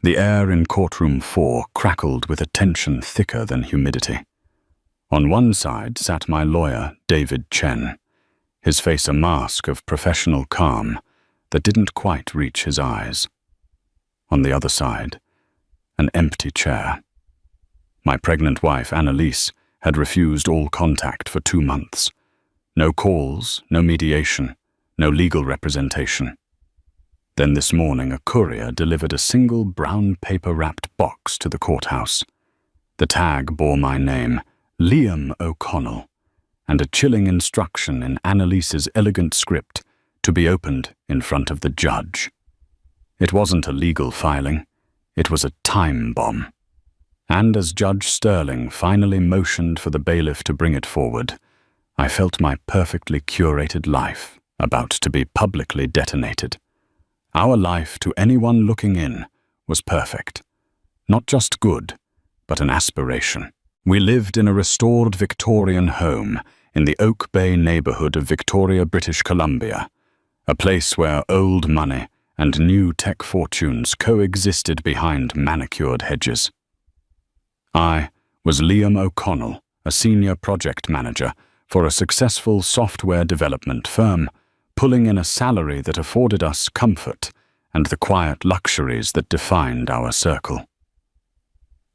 The air in courtroom 4 crackled with a tension thicker than humidity. On one side sat my lawyer, David Chen, his face a mask of professional calm that didn't quite reach his eyes. On the other side, an empty chair. My pregnant wife, Annalise, had refused all contact for 2 months. No calls, no mediation, no legal representation. Then this morning a courier delivered a single brown paper-wrapped box to the courthouse. The tag bore my name, Liam O'Connell, and a chilling instruction in Annalise's elegant script to be opened in front of the judge. It wasn't a legal filing, it was a time bomb. And as Judge Sterling finally motioned for the bailiff to bring it forward, I felt my perfectly curated life about to be publicly detonated. Our life, to anyone looking in, was perfect. Not just good, but an aspiration. We lived in a restored Victorian home in the Oak Bay neighborhood of Victoria, British Columbia, a place where old money and new tech fortunes coexisted behind manicured hedges. I was Liam O'Connell, a senior project manager for a successful software development firm, pulling in a salary that afforded us comfort and the quiet luxuries that defined our circle.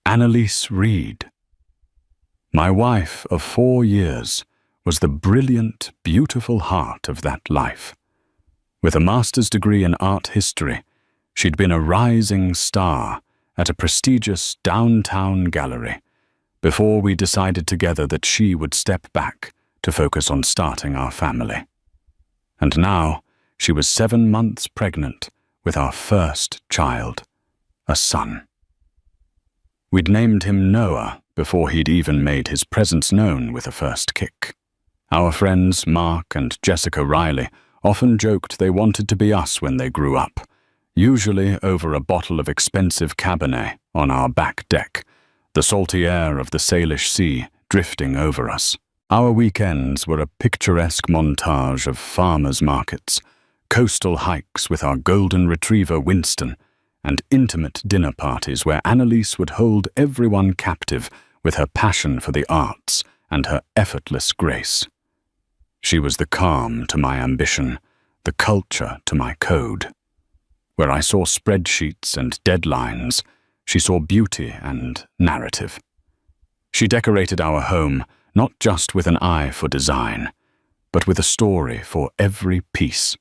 Annalise Reed. My wife of 4 years was the brilliant, beautiful heart of that life. With a master's degree in art history, she'd been a rising star at a prestigious downtown gallery before we decided together that she would step back to focus on starting our family. And now she was 7 months pregnant with our first child, a son. We'd named him Noah before he'd even made his presence known with a first kick. Our friends Mark and Jessica Riley often joked they wanted to be us when they grew up, usually over a bottle of expensive Cabernet on our back deck, the salty air of the Salish Sea drifting over us. Our weekends were a picturesque montage of farmers' markets, coastal hikes with our golden retriever Winston, and intimate dinner parties where Annalise would hold everyone captive with her passion for the arts and her effortless grace. She was the calm to my ambition, the culture to my code. Where I saw spreadsheets and deadlines, she saw beauty and narrative. She decorated our home not just with an eye for design, but with a story for every piece.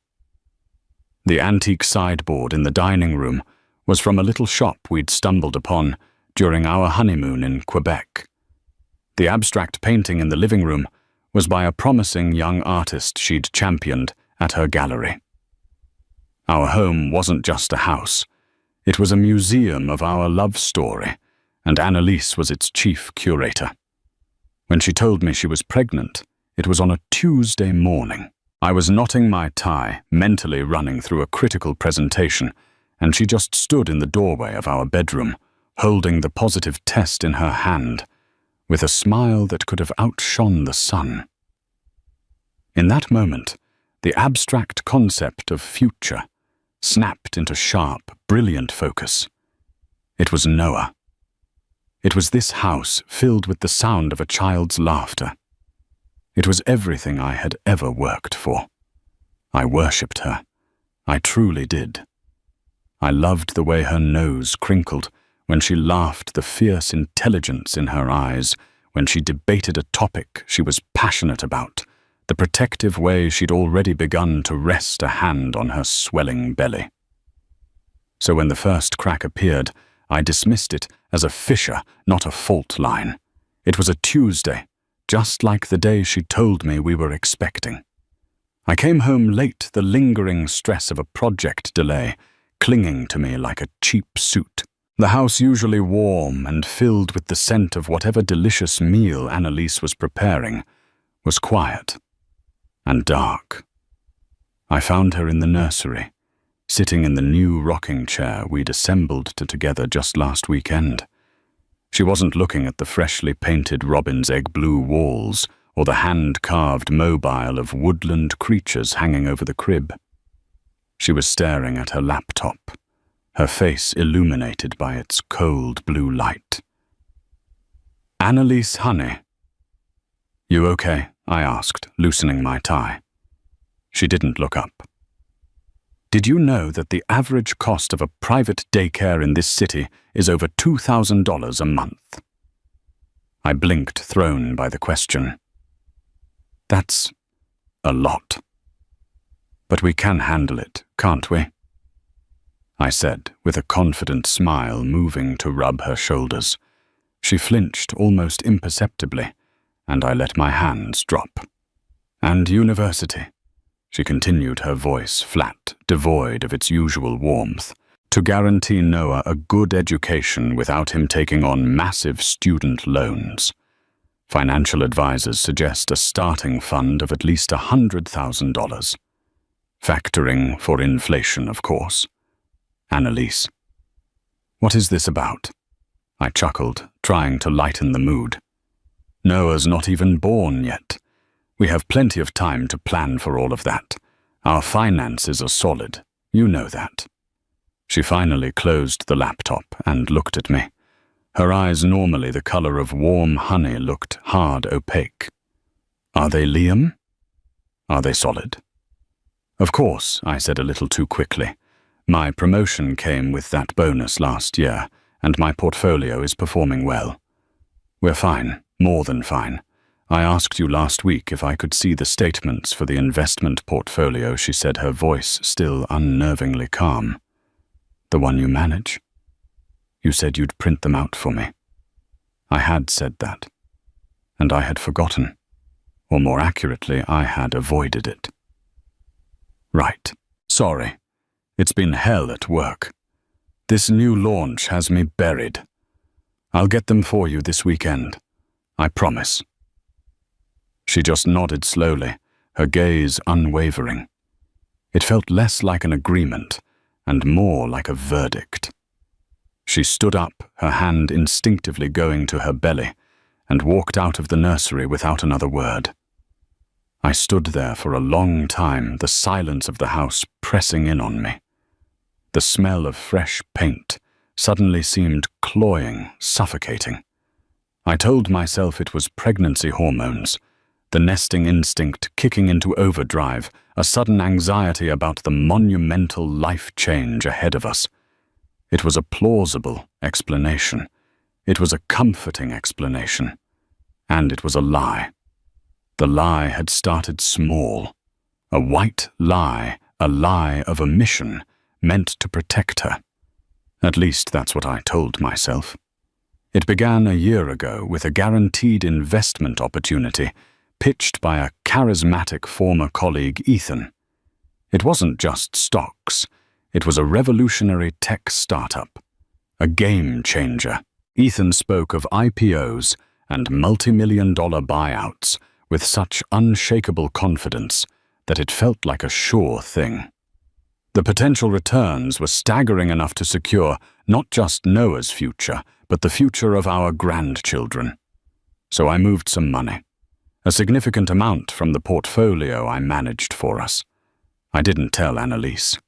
The antique sideboard in the dining room was from a little shop we'd stumbled upon during our honeymoon in Quebec. The abstract painting in the living room was by a promising young artist she'd championed at her gallery. Our home wasn't just a house. It was a museum of our love story, and Annalise was its chief curator. When she told me she was pregnant, it was on a Tuesday morning. I was knotting my tie, mentally running through a critical presentation, and she just stood in the doorway of our bedroom, holding the positive test in her hand, with a smile that could have outshone the sun. In that moment, the abstract concept of future snapped into sharp, brilliant focus. It was Noah. It was this house filled with the sound of a child's laughter. It was everything I had ever worked for. I worshipped her. I truly did. I loved the way her nose crinkled when she laughed, the fierce intelligence in her eyes when she debated a topic she was passionate about, the protective way she'd already begun to rest a hand on her swelling belly. So when the first crack appeared, I dismissed it as a fissure, not a fault line. It was a Tuesday, just like the day she told me we were expecting. I came home late, the lingering stress of a project delay clinging to me like a cheap suit. The house, usually warm and filled with the scent of whatever delicious meal Annalise was preparing, was quiet and dark. I found her in the nursery, sitting in the new rocking chair we'd assembled together just last weekend. She wasn't looking at the freshly painted robin's egg blue walls or the hand-carved mobile of woodland creatures hanging over the crib. She was staring at her laptop, her face illuminated by its cold blue light. "Annalise Honey." "You okay?" I asked, loosening my tie. She didn't look up. "Did you know that the average cost of a private daycare in this city is over $2,000 a month?" I blinked, thrown by the question. "That's a lot. But we can handle it, can't we?" I said, with a confident smile moving to rub her shoulders. She flinched almost imperceptibly, and I let my hands drop. "And university," she continued, her voice flat, devoid of its usual warmth, "to guarantee Noah a good education without him taking on massive student loans. Financial advisors suggest a starting fund of at least $100,000. Factoring for inflation, of course." "Annalise, what is this about?" I chuckled, trying to lighten the mood. "Noah's not even born yet. We have plenty of time to plan for all of that. Our finances are solid. You know that." She finally closed the laptop and looked at me. Her eyes, normally the color of warm honey, looked hard opaque. "Are they, Liam? Are they solid?" "Of course," I said a little too quickly. "My promotion came with that bonus last year, and my portfolio is performing well. We're fine, more than fine. I asked you last week if I could see the statements for the investment portfolio," she said, her voice still unnervingly calm. "The one you manage? You said you'd print them out for me." I had said that, and I had forgotten, or more accurately, I had avoided it. "Right. Sorry. It's been hell at work. This new launch has me buried. I'll get them for you this weekend. I promise." She just nodded slowly, her gaze unwavering. It felt less like an agreement and more like a verdict. She stood up, her hand instinctively going to her belly, and walked out of the nursery without another word. I stood there for a long time, the silence of the house pressing in on me. The smell of fresh paint suddenly seemed cloying, suffocating. I told myself it was pregnancy hormones, the nesting instinct kicking into overdrive, a sudden anxiety about the monumental life change ahead of us. It was a plausible explanation. It was a comforting explanation. And it was a lie. The lie had started small. A white lie, a lie of a mission, meant to protect her. At least that's what I told myself. It began a year ago with a guaranteed investment opportunity pitched by a charismatic former colleague, Ethan. It wasn't just stocks. It was a revolutionary tech startup. A game changer. Ethan spoke of IPOs and multi-million-dollar buyouts with such unshakable confidence that it felt like a sure thing. The potential returns were staggering enough to secure not just Noah's future, but the future of our grandchildren. So I moved some money, a significant amount from the portfolio I managed for us. I didn't tell Annalise.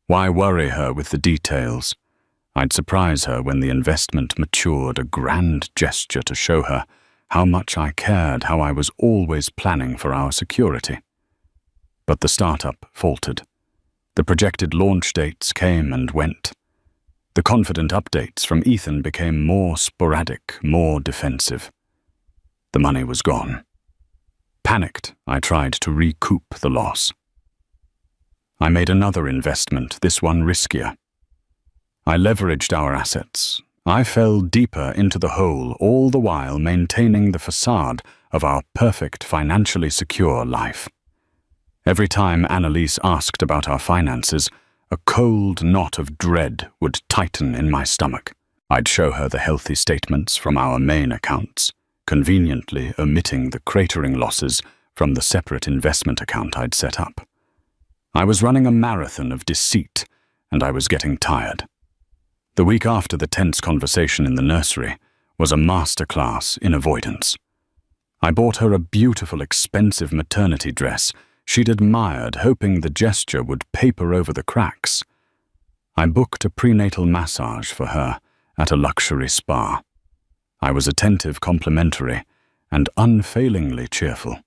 Why worry her with the details? I'd surprise her when the investment matured, a grand gesture to show her how much I cared, how I was always planning for our security. But the startup faltered. The projected launch dates came and went. The confident updates from Ethan became more sporadic, more defensive. The money was gone. Panicked, I tried to recoup the loss. I made another investment, this one riskier. I leveraged our assets. I fell deeper into the hole, all the while maintaining the facade of our perfect, financially secure life. Every time Annalise asked about our finances, a cold knot of dread would tighten in my stomach. I'd show her the healthy statements from our main accounts, conveniently omitting the cratering losses from the separate investment account I'd set up. I was running a marathon of deceit, and I was getting tired. The week after the tense conversation in the nursery was a masterclass in avoidance. I bought her a beautiful, expensive maternity dress she'd admired, hoping the gesture would paper over the cracks. I booked a prenatal massage for her at a luxury spa. I was attentive, complimentary, and unfailingly cheerful.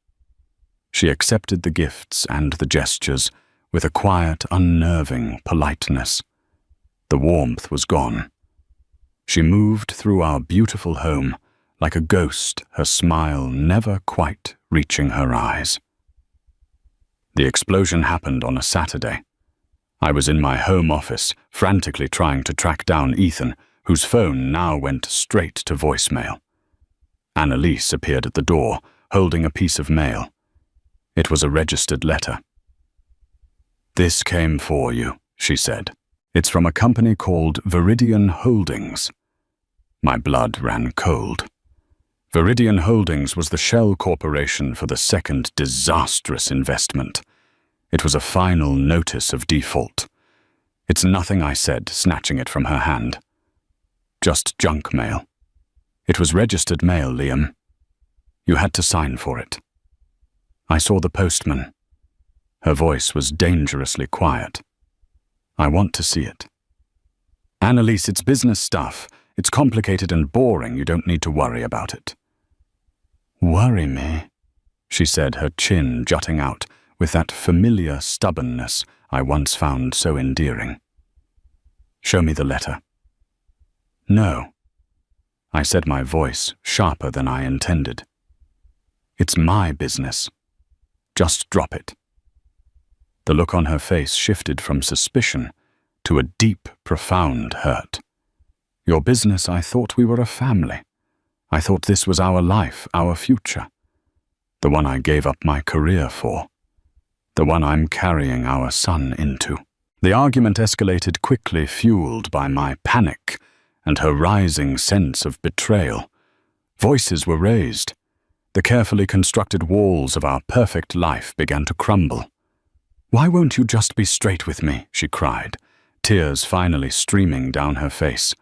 She accepted the gifts and the gestures with a quiet, unnerving politeness. The warmth was gone. She moved through our beautiful home like a ghost, her smile never quite reaching her eyes. The explosion happened on a Saturday. I was in my home office, frantically trying to track down Ethan, whose phone now went straight to voicemail. Annalise appeared at the door, holding a piece of mail. It was a registered letter. "This came for you," she said. "It's from a company called Viridian Holdings." My blood ran cold. Viridian Holdings was the shell corporation for the second disastrous investment. It was a final notice of default. "It's nothing," I said, snatching it from her hand. "Just junk mail." "It was registered mail, Liam. You had to sign for it." I saw the postman. Her voice was dangerously quiet. "I want to see it." "Annalise, it's business stuff. It's complicated and boring. You don't need to worry about it." "Worry me?" she said, her chin jutting out with that familiar stubbornness I once found so endearing. "Show me the letter." "No." I said, my voice sharper than I intended. "It's my business. Just drop it." The look on her face shifted from suspicion to a deep, profound hurt. "Your business? I thought we were a family. I thought this was our life, our future. The one I gave up my career for. The one I'm carrying our son into." The argument escalated quickly, fueled by my panic and her rising sense of betrayal. Voices were raised. The carefully constructed walls of our perfect life began to crumble. "Why won't you just be straight with me?" she cried, tears finally streaming down her face.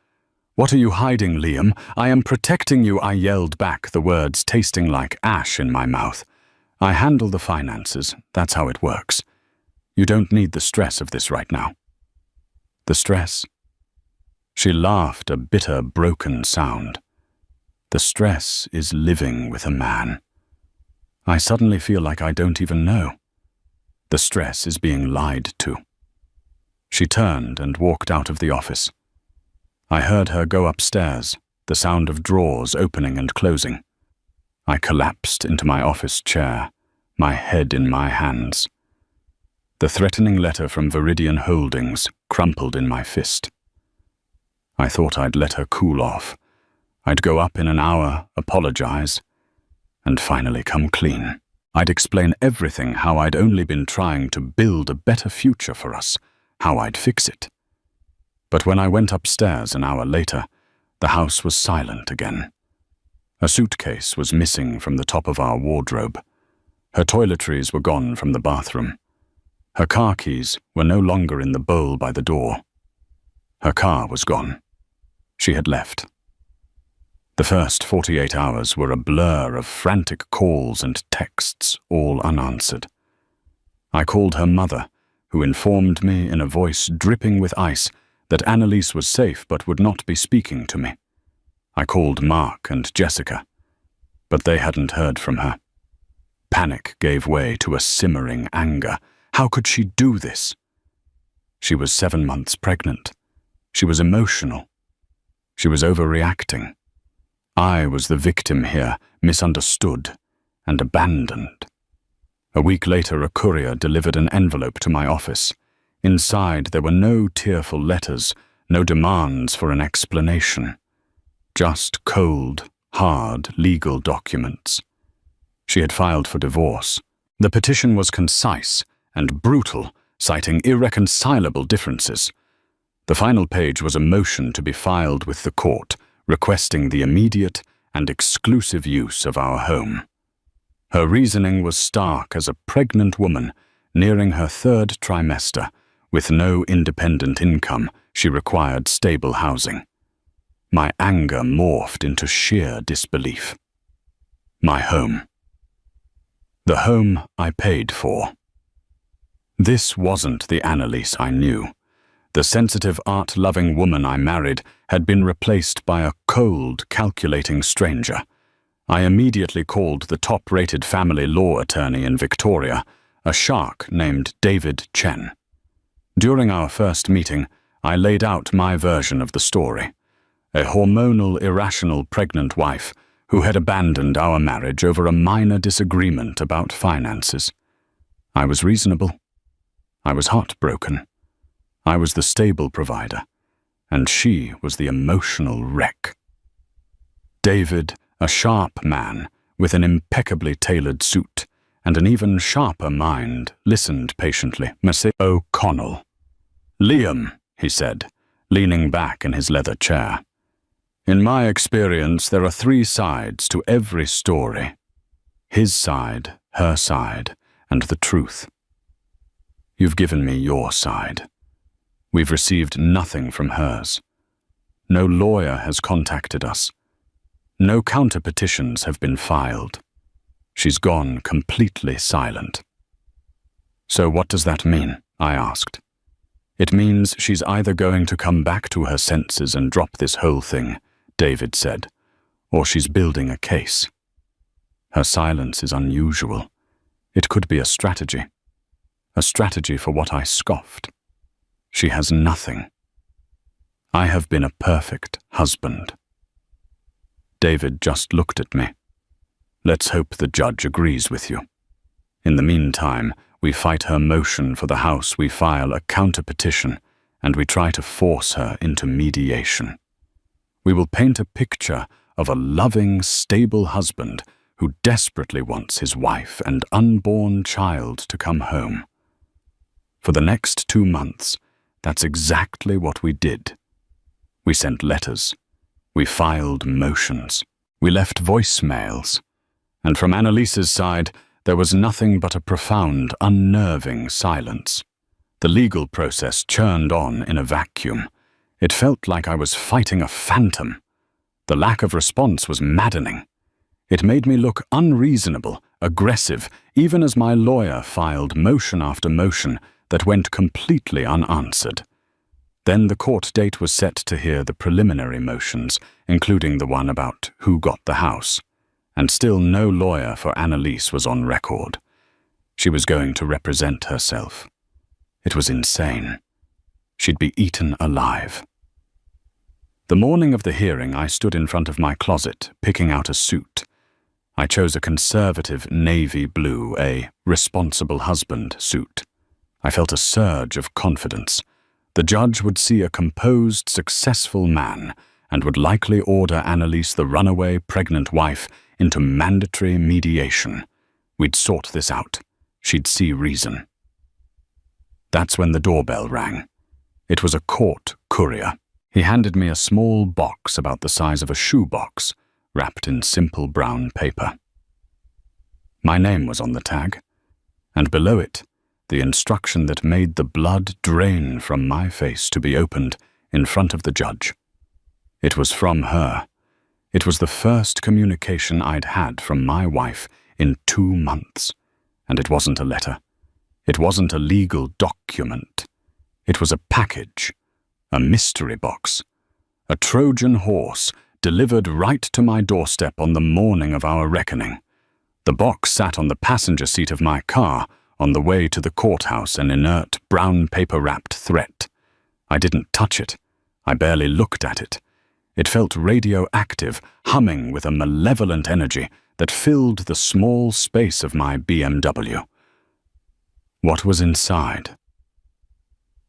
"What are you hiding, Liam? I am protecting you," I yelled back, the words tasting like ash in my mouth. "I handle the finances. That's how it works. You don't need the stress of this right now." "The stress?" She laughed, a bitter, broken sound. "The stress is living with a man. I suddenly feel like I don't even know. The stress is being lied to." She turned and walked out of the office. I heard her go upstairs, the sound of drawers opening and closing. I collapsed into my office chair, my head in my hands. The threatening letter from Viridian Holdings crumpled in my fist. I thought I'd let her cool off. I'd go up in an hour, apologize, and finally come clean. I'd explain everything, how I'd only been trying to build a better future for us, how I'd fix it. But when I went upstairs an hour later, the house was silent again. A suitcase was missing from the top of our wardrobe. Her toiletries were gone from the bathroom. Her car keys were no longer in the bowl by the door. Her car was gone. She had left. The first 48 hours were a blur of frantic calls and texts, all unanswered. I called her mother, who informed me in a voice dripping with ice that Annalise was safe but would not be speaking to me. I called Mark and Jessica, but they hadn't heard from her. Panic gave way to a simmering anger. How could she do this? She was 7 months pregnant. She was emotional. She was overreacting. I was the victim here, misunderstood and abandoned. A week later, a courier delivered an envelope to my office. Inside, there were no tearful letters, no demands for an explanation. Just cold, hard legal documents. She had filed for divorce. The petition was concise and brutal, citing irreconcilable differences. The final page was a motion to be filed with the court, requesting the immediate and exclusive use of our home. Her reasoning was stark as a pregnant woman nearing her 3rd trimester. With no independent income, she required stable housing. My anger morphed into sheer disbelief. My home. The home I paid for. This wasn't the Annalise I knew. The sensitive, art-loving woman I married had been replaced by a cold, calculating stranger. I immediately called the top-rated family law attorney in Victoria, a shark named David Chen. During our first meeting, I laid out my version of the story. A hormonal, irrational pregnant wife who had abandoned our marriage over a minor disagreement about finances. I was reasonable. I was heartbroken. I was the stable provider, and she was the emotional wreck. David, a sharp man with an impeccably tailored suit and an even sharper mind, listened patiently. Mr. O'Connell. "Liam," he said, leaning back in his leather chair. "In my experience, there are 3 sides to every story. His side, her side, and the truth. You've given me your side. We've received nothing from hers. No lawyer has contacted us. No counter-petitions have been filed. She's gone completely silent." "So what does that mean?" I asked. "It means she's either going to come back to her senses and drop this whole thing," David said, "or she's building a case. Her silence is unusual. It could be a strategy. A strategy for what I scoffed. She has nothing. I have been a perfect husband." David just looked at me. "Let's hope the judge agrees with you. In the meantime, we fight her motion for the house, we file a counter-petition, and we try to force her into mediation. We will paint a picture of a loving, stable husband who desperately wants his wife and unborn child to come home. For the next 2 months, that's exactly what we did. We sent letters. We filed motions. We left voicemails. And from Annalise's side, there was nothing but a profound, unnerving silence. The legal process churned on in a vacuum. It felt like I was fighting a phantom. The lack of response was maddening. It made me look unreasonable, aggressive, even as my lawyer filed motion after motion that went completely unanswered. Then the court date was set to hear the preliminary motions, including the one about who got the house. And still no lawyer for Annalise was on record. She was going to represent herself. It was insane. She'd be eaten alive. The morning of the hearing, I stood in front of my closet, picking out a suit. I chose a conservative navy blue, a responsible husband suit. I felt a surge of confidence. The judge would see a composed, successful man and would likely order Annalise, the runaway pregnant wife, into mandatory mediation. We'd sort this out. She'd see reason. That's when the doorbell rang. It was a court courier. He handed me a small box about the size of a shoebox, wrapped in simple brown paper. My name was on the tag, and below it, the instruction that made the blood drain from my face to be opened in front of the judge. It was from her. It was the first communication I'd had from my wife in 2 months, and it wasn't a letter. It wasn't a legal document. It was a package, a mystery box, a Trojan horse delivered right to my doorstep on the morning of our reckoning. The box sat on the passenger seat of my car on the way to the courthouse, an inert, brown paper-wrapped threat. I didn't touch it. I barely looked at it. It felt radioactive, humming with a malevolent energy that filled the small space of my BMW. What was inside?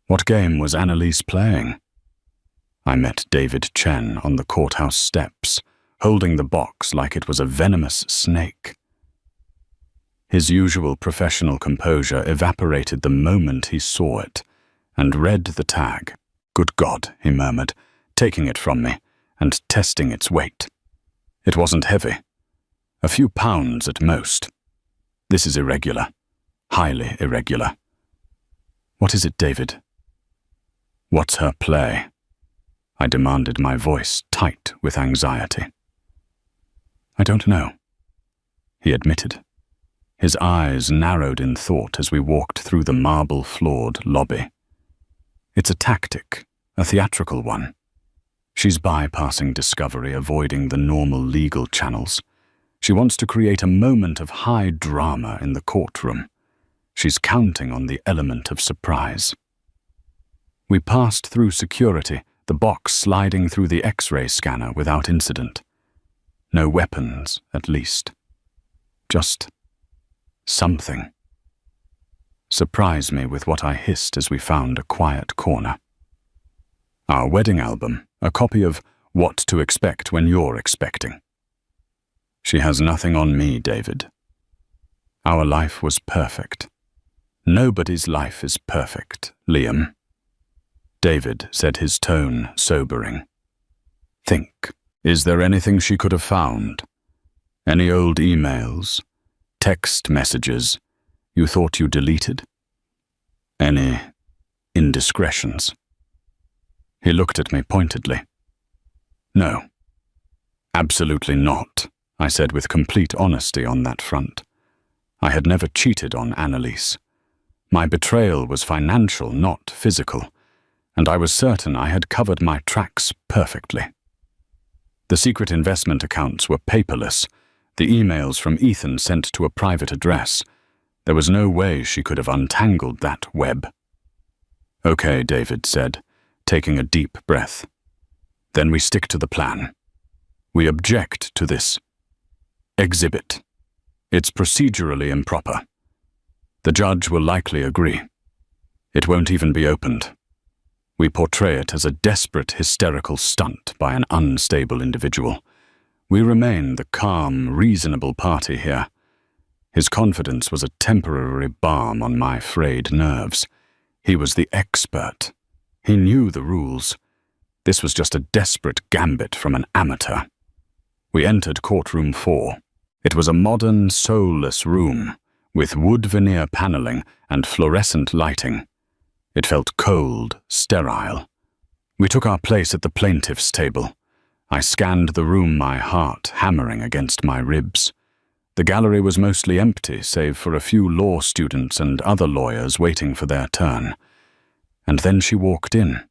What game was Annalise playing? I met David Chen on the courthouse steps, holding the box like it was a venomous snake. His usual professional composure evaporated the moment he saw it, and read the tag. "Good God," he murmured, taking it from me and testing its weight. It wasn't heavy. A few pounds at most. This is irregular. Highly irregular. What is it, David? What's her play? I demanded, my voice tight with anxiety. I don't know, he admitted. His eyes narrowed in thought as we walked through the marble-floored lobby. It's a tactic, a theatrical one. She's bypassing discovery, avoiding the normal legal channels. She wants to create a moment of high drama in the courtroom. She's counting on the element of surprise. We passed through security, the box sliding through the X-ray scanner without incident. No weapons, at least. Just something. Surprise me with what I hissed as we found a quiet corner. Our wedding album, a copy of What to Expect When You're Expecting. She has nothing on me, David. Our life was perfect. Nobody's life is perfect, Liam. David said, his tone sobering. Think. Is there anything she could have found? Any old emails, text messages you thought you deleted? Any indiscretions? He looked at me pointedly. No. Absolutely not, I said with complete honesty on that front. I had never cheated on Annalise. My betrayal was financial, not physical, and I was certain I had covered my tracks perfectly. The secret investment accounts were paperless, the emails from Ethan sent to a private address. There was no way she could have untangled that web. Okay, David said, taking a deep breath. Then we stick to the plan. We object to this exhibit. It's procedurally improper. The judge will likely agree. It won't even be opened. We portray it as a desperate, hysterical stunt by an unstable individual. We remain the calm, reasonable party here. His confidence was a temporary balm on my frayed nerves. He was the expert. He knew the rules. This was just a desperate gambit from an amateur. We entered courtroom 4. It was a modern, soulless room, with wood veneer paneling and fluorescent lighting. It felt cold, sterile. We took our place at the plaintiff's table. I scanned the room, my heart hammering against my ribs. The gallery was mostly empty, save for a few law students and other lawyers waiting for their turn. And then she walked in.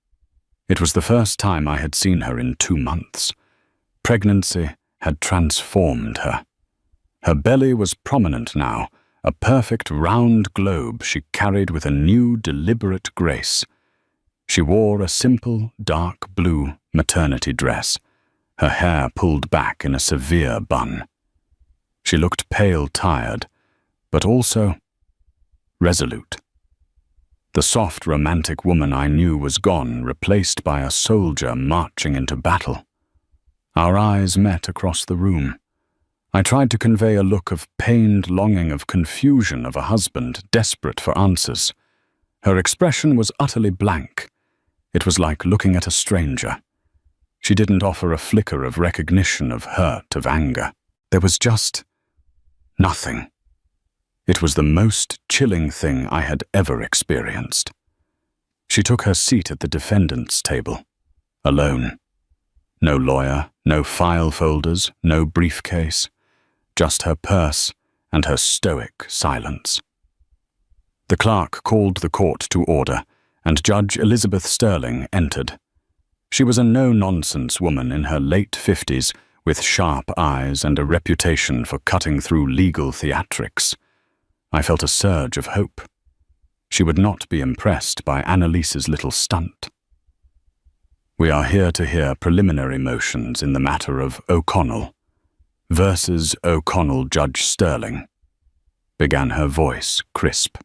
It was the first time I had seen her in 2 months. Pregnancy had transformed her. Her belly was prominent now, a perfect round globe she carried with a new, deliberate grace. She wore a simple, dark blue maternity dress, her hair pulled back in a severe bun. She looked pale, tired, but also resolute. The soft, romantic woman I knew was gone, replaced by a soldier marching into battle. Our eyes met across the room. I tried to convey a look of pained longing, of confusion, of a husband desperate for answers. Her expression was utterly blank. It was like looking at a stranger. She didn't offer a flicker of recognition, of hurt, of anger. There was just nothing. It was the most chilling thing I had ever experienced. She took her seat at the defendant's table, alone. No lawyer, no file folders, no briefcase, just her purse and her stoic silence. The clerk called the court to order, and Judge Elizabeth Sterling entered. She was a no-nonsense woman in her late 50s, with sharp eyes and a reputation for cutting through legal theatrics. I felt a surge of hope. She would not be impressed by Annalise's little stunt. We are here to hear preliminary motions in the matter of O'Connell versus O'Connell Judge Sterling, began her voice crisp.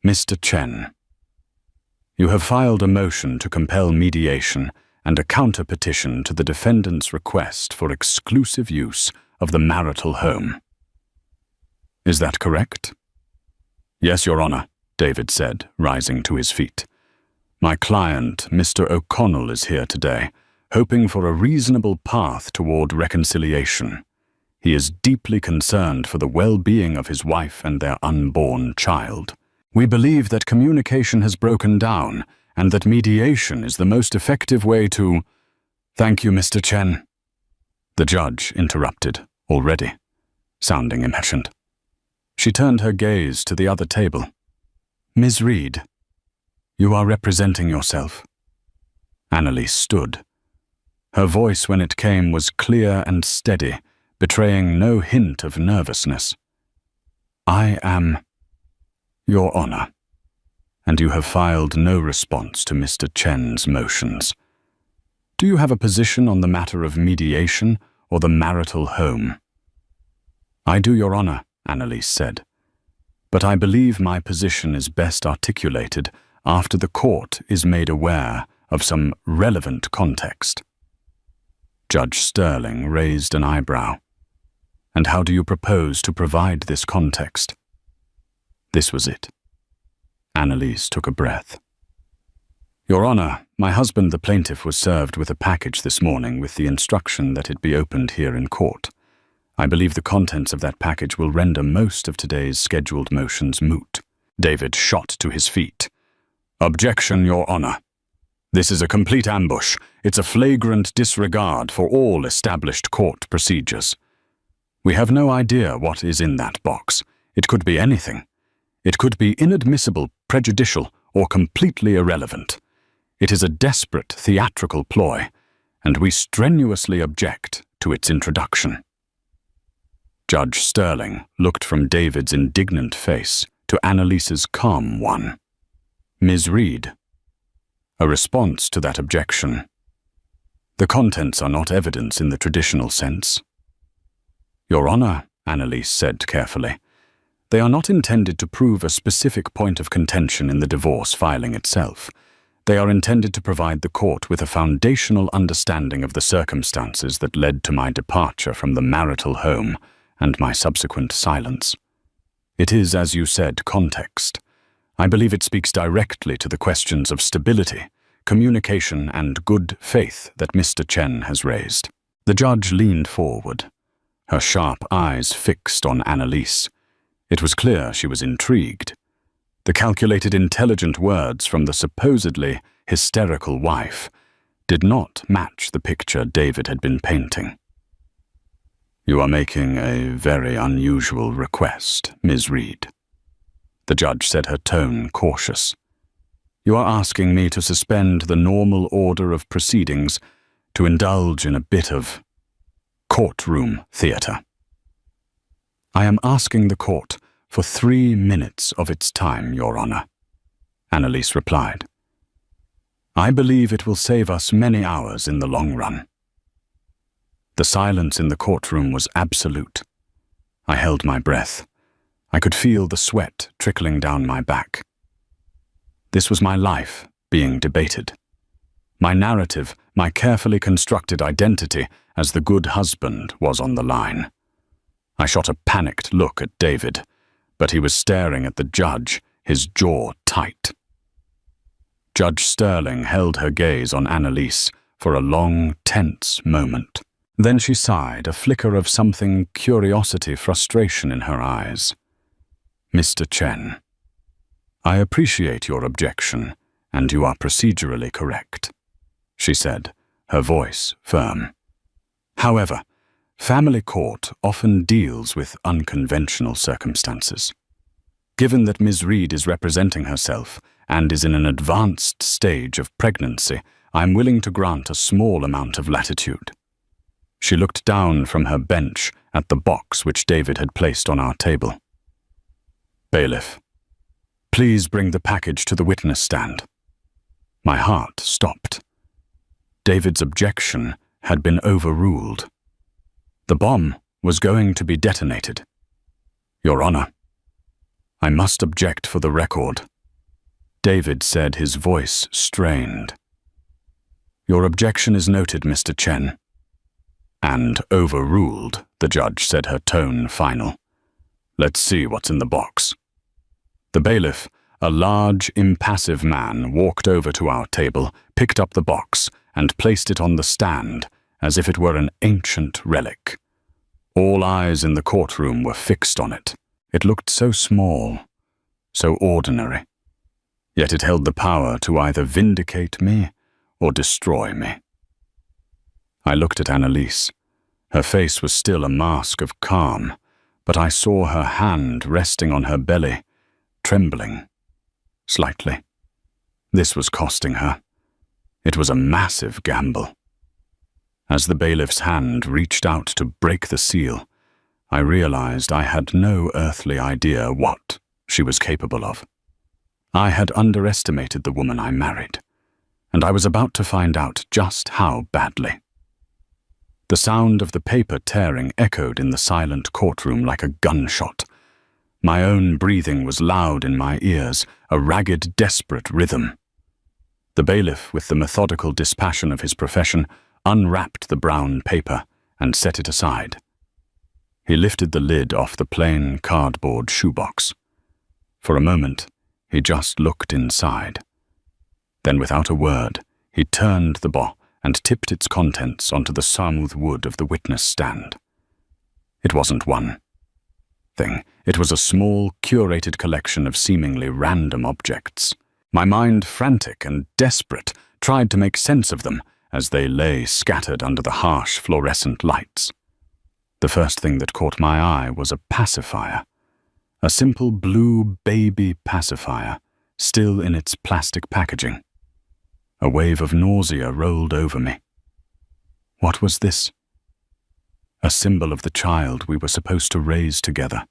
Mr. Chen, you have filed a motion to compel mediation and a counter-petition to the defendant's request for exclusive use of the marital home. Is that correct? Yes, Your Honor, David said, rising to his feet. My client, Mr. O'Connell, is here today, hoping for a reasonable path toward reconciliation. He is deeply concerned for the well-being of his wife and their unborn child. We believe that communication has broken down and that mediation is the most effective way to— Thank you, Mr. Chen. The judge interrupted, already, sounding impatient. She turned her gaze to the other table. Ms. Reed. You are representing yourself. Annalise stood. Her voice, when it came, was clear and steady, betraying no hint of nervousness. I am, Your Honor, and you have filed no response to Mr. Chen's motions. Do you have a position on the matter of mediation or the marital home? I do, Your Honor, Annalise said, but I believe my position is best articulated after the court is made aware of some relevant context. Judge Sterling raised an eyebrow. And how do you propose to provide this context? This was it. Annalise took a breath. Your Honor, my husband, the plaintiff, was served with a package this morning with the instruction that it be opened here in court. I believe the contents of that package will render most of today's scheduled motions moot. David shot to his feet. Objection, Your Honor. This is a complete ambush. It's a flagrant disregard for all established court procedures. We have no idea what is in that box. It could be anything. It could be inadmissible, prejudicial, or completely irrelevant. It is a desperate theatrical ploy, and we strenuously object to its introduction. Judge Sterling looked from David's indignant face to Annalise's calm one. Ms. Reed. A response to that objection. The contents are not evidence in the traditional sense. Your Honor, Annalise said carefully, they are not intended to prove a specific point of contention in the divorce filing itself. They are intended to provide the court with a foundational understanding of the circumstances that led to my departure from the marital home and my subsequent silence. It is, as you said, context. I believe it speaks directly to the questions of stability, communication, and good faith that Mr. Chen has raised. The judge leaned forward, her sharp eyes fixed on Annalise. It was clear she was intrigued. The calculated, intelligent words from the supposedly hysterical wife did not match the picture David had been painting. You are making a very unusual request, Ms. Reed. The judge said, her tone cautious. You are asking me to suspend the normal order of proceedings to indulge in a bit of courtroom theater. I am asking the court for 3 minutes of its time, Your Honor, Annalise replied. I believe it will save us many hours in the long run. The silence in the courtroom was absolute. I held my breath. I could feel the sweat trickling down my back. This was my life being debated. My narrative, my carefully constructed identity as the good husband was on the line. I shot a panicked look at David, but he was staring at the judge, his jaw tight. Judge Sterling held her gaze on Annalise for a long, tense moment. Then she sighed, a flicker of something frustration in her eyes. Mr. Chen, I appreciate your objection, and you are procedurally correct, she said, her voice firm. However, family court often deals with unconventional circumstances. Given that Ms. Reed is representing herself and is in an advanced stage of pregnancy, I am willing to grant a small amount of latitude. She looked down from her bench at the box which David had placed on our table. Bailiff, please bring the package to the witness stand. My heart stopped. David's objection had been overruled. The bomb was going to be detonated. Your Honor, I must object for the record. David said, his voice strained. Your objection is noted, Mr. Chen. And overruled, the judge said, her tone final. Let's see what's in the box. The bailiff, a large, impassive man, walked over to our table, picked up the box, and placed it on the stand, as if it were an ancient relic. All eyes in the courtroom were fixed on it. It looked so small, so ordinary. Yet it held the power to either vindicate me or destroy me. I looked at Annalise. Her face was still a mask of calm, but I saw her hand resting on her belly, trembling slightly. This was costing her. It was a massive gamble. As the bailiff's hand reached out to break the seal, I realized I had no earthly idea what she was capable of. I had underestimated the woman I married, and I was about to find out just how badly. The sound of the paper tearing echoed in the silent courtroom like a gunshot. My own breathing was loud in my ears, a ragged, desperate rhythm. The bailiff, with the methodical dispassion of his profession, unwrapped the brown paper and set it aside. He lifted the lid off the plain cardboard shoebox. For a moment, he just looked inside. Then, without a word, he turned the box and tipped its contents onto the smooth wood of the witness stand. It wasn't one thing. It was a small, curated collection of seemingly random objects. My mind, frantic and desperate, tried to make sense of them as they lay scattered under the harsh fluorescent lights. The first thing that caught my eye was a pacifier. A simple blue baby pacifier, still in its plastic packaging. A wave of nausea rolled over me. What was this? A symbol of the child we were supposed to raise together.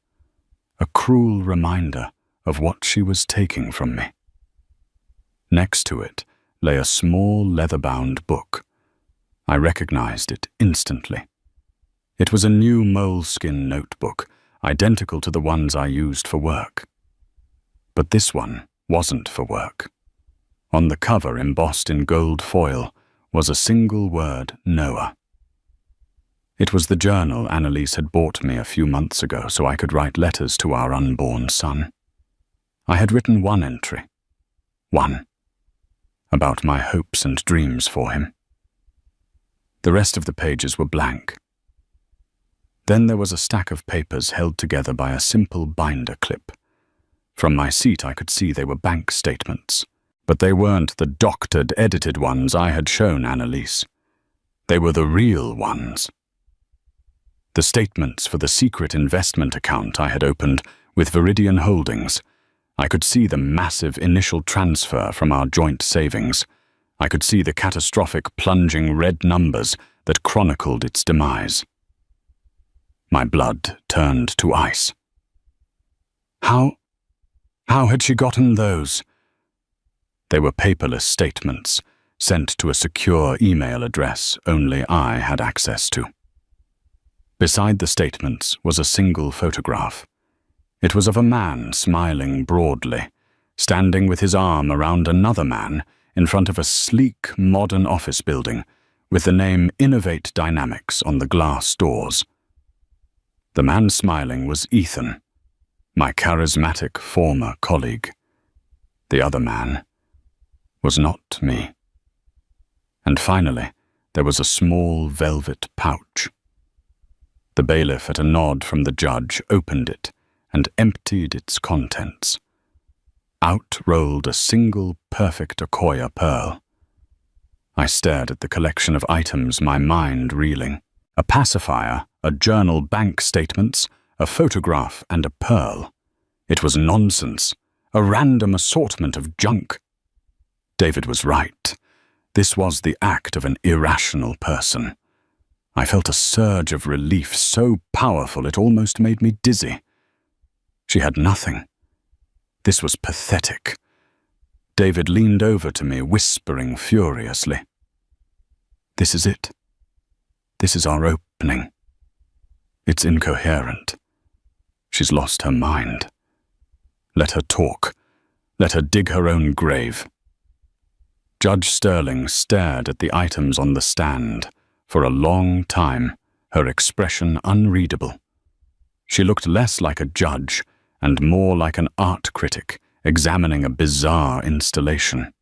A cruel reminder of what she was taking from me. Next to it lay a small leather-bound book. I recognized it instantly. It was a new moleskin notebook, identical to the ones I used for work. But this one wasn't for work. On the cover, embossed in gold foil, was a single word, Noah. It was the journal Annalise had bought me a few months ago so I could write letters to our unborn son. I had written one entry. One. About my hopes and dreams for him. The rest of the pages were blank. Then there was a stack of papers held together by a simple binder clip. From my seat I could see they were bank statements, but they weren't the doctored, edited ones I had shown Annalise. They were the real ones. The statements for the secret investment account I had opened with Viridian Holdings. I could see the massive initial transfer from our joint savings. I could see the catastrophic plunging red numbers that chronicled its demise. My blood turned to ice. How had she gotten those? They were paperless statements, sent to a secure email address only I had access to. Beside the statements was a single photograph. It was of a man smiling broadly, standing with his arm around another man in front of a sleek, modern office building with the name Innovate Dynamics on the glass doors. The man smiling was Ethan, my charismatic former colleague. The other man was not me. And finally, there was a small velvet pouch. The bailiff, at a nod from the judge, opened it and emptied its contents. Out rolled a single perfect Akoya pearl. I stared at the collection of items, my mind reeling. A pacifier, a journal, bank statements, a photograph, and a pearl. It was nonsense, a random assortment of junk. David was right. This was the act of an irrational person. I felt a surge of relief so powerful it almost made me dizzy. She had nothing. This was pathetic. David leaned over to me, whispering furiously. "This is it. This is our opening. It's incoherent. She's lost her mind. Let her talk. Let her dig her own grave." Judge Sterling stared at the items on the stand for a long time, her expression unreadable. She looked less like a judge and more like an art critic examining a bizarre installation.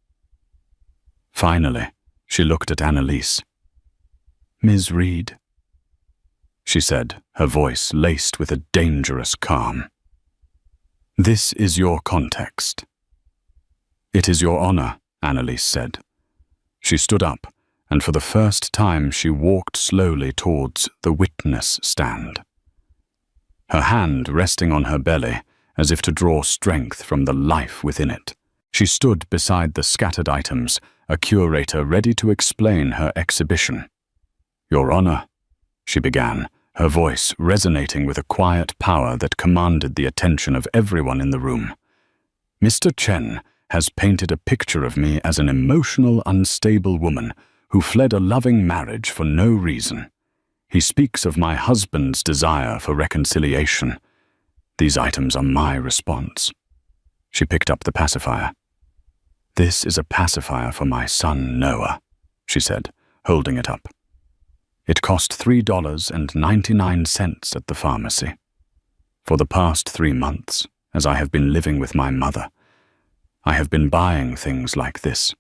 Finally, she looked at Annalise. "Ms. Reed," she said, her voice laced with a dangerous calm. "This is your context." "It is your honor," Annalise said. She stood up, and for the first time she walked slowly towards the witness stand. Her hand resting on her belly, as if to draw strength from the life within it. She stood beside the scattered items, a curator ready to explain her exhibition. "Your Honor," she began, her voice resonating with a quiet power that commanded the attention of everyone in the room. "Mr. Chen has painted a picture of me as an emotional, unstable woman who fled a loving marriage for no reason. He speaks of my husband's desire for reconciliation. These items are my response." She picked up the pacifier. "This is a pacifier for my son Noah," she said, holding it up. "It cost $3.99 at the pharmacy. For the past 3 months, as I have been living with my mother, I have been buying things like this.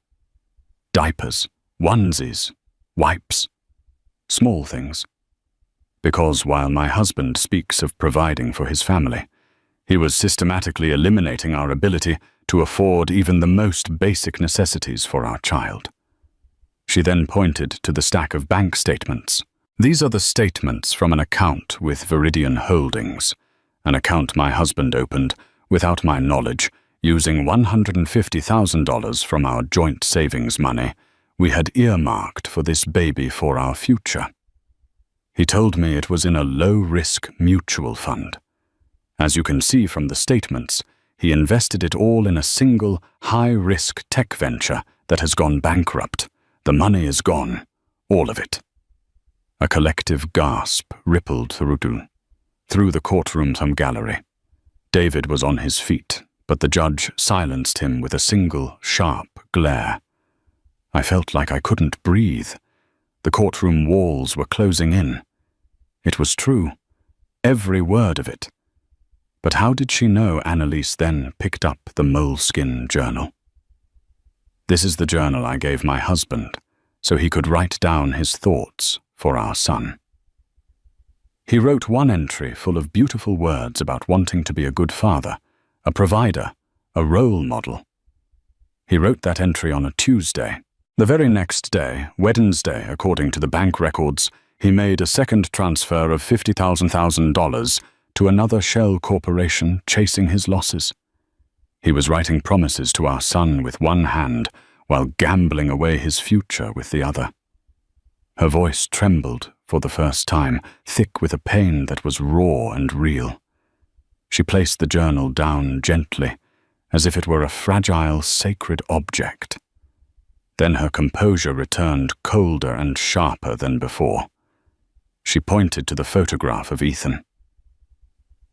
Diapers, onesies, wipes, small things. Because while my husband speaks of providing for his family, he was systematically eliminating our ability to afford even the most basic necessities for our child." She then pointed to the stack of bank statements. "These are the statements from an account with Viridian Holdings, an account my husband opened, without my knowledge, using $150,000 from our joint savings money we had earmarked for this baby for our future. He told me it was in a low-risk mutual fund. As you can see from the statements, he invested it all in a single, high-risk tech venture that has gone bankrupt. The money is gone, all of it." A collective gasp rippled through the courtroom's gallery. David was on his feet, but the judge silenced him with a single, sharp glare. I felt like I couldn't breathe. The courtroom walls were closing in. It was true, every word of it. But how did she know Annalise then picked up the moleskin journal? "This is the journal I gave my husband, so he could write down his thoughts for our son. He wrote one entry full of beautiful words about wanting to be a good father, a provider, a role model. He wrote that entry on a Tuesday. The very next day, Wednesday, according to the bank records, he made a second transfer of $50,000 to another shell corporation chasing his losses. He was writing promises to our son with one hand while gambling away his future with the other." Her voice trembled for the first time, thick with a pain that was raw and real. She placed the journal down gently, as if it were a fragile, sacred object. Then her composure returned colder and sharper than before. She pointed to the photograph of Ethan.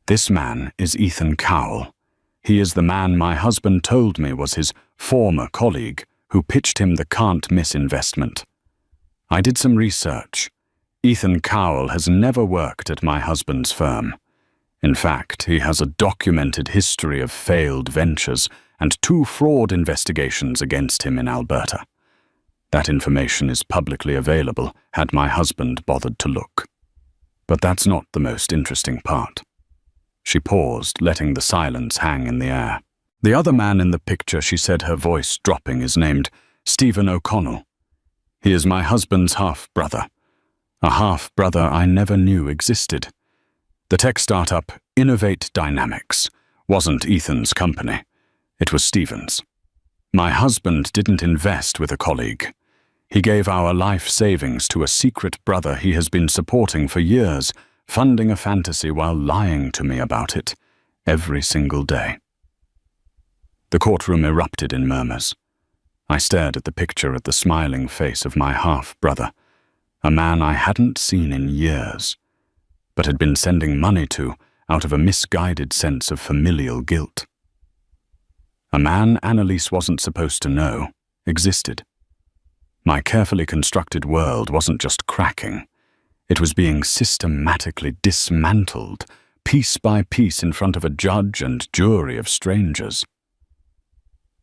"This man is Ethan Cowell. He is the man my husband told me was his former colleague who pitched him the can't-miss investment. I did some research. Ethan Cowell has never worked at my husband's firm. In fact, he has a documented history of failed ventures and 2 fraud investigations against him in Alberta. That information is publicly available had my husband bothered to look. But that's not the most interesting part." She paused, letting the silence hang in the air. "The other man in the picture," she said, her voice dropping, "is named Stephen O'Connell. He is my husband's half-brother, a half-brother I never knew existed. The tech startup Innovate Dynamics wasn't Ethan's company. It was Stephen's. My husband didn't invest with a colleague. He gave our life savings to a secret brother he has been supporting for years, funding a fantasy while lying to me about it, every single day." The courtroom erupted in murmurs. I stared at the picture at the smiling face of my half-brother, a man I hadn't seen in years, but had been sending money to out of a misguided sense of familial guilt. A man Annalise wasn't supposed to know existed. My carefully constructed world wasn't just cracking. It was being systematically dismantled, piece by piece in front of a judge and jury of strangers.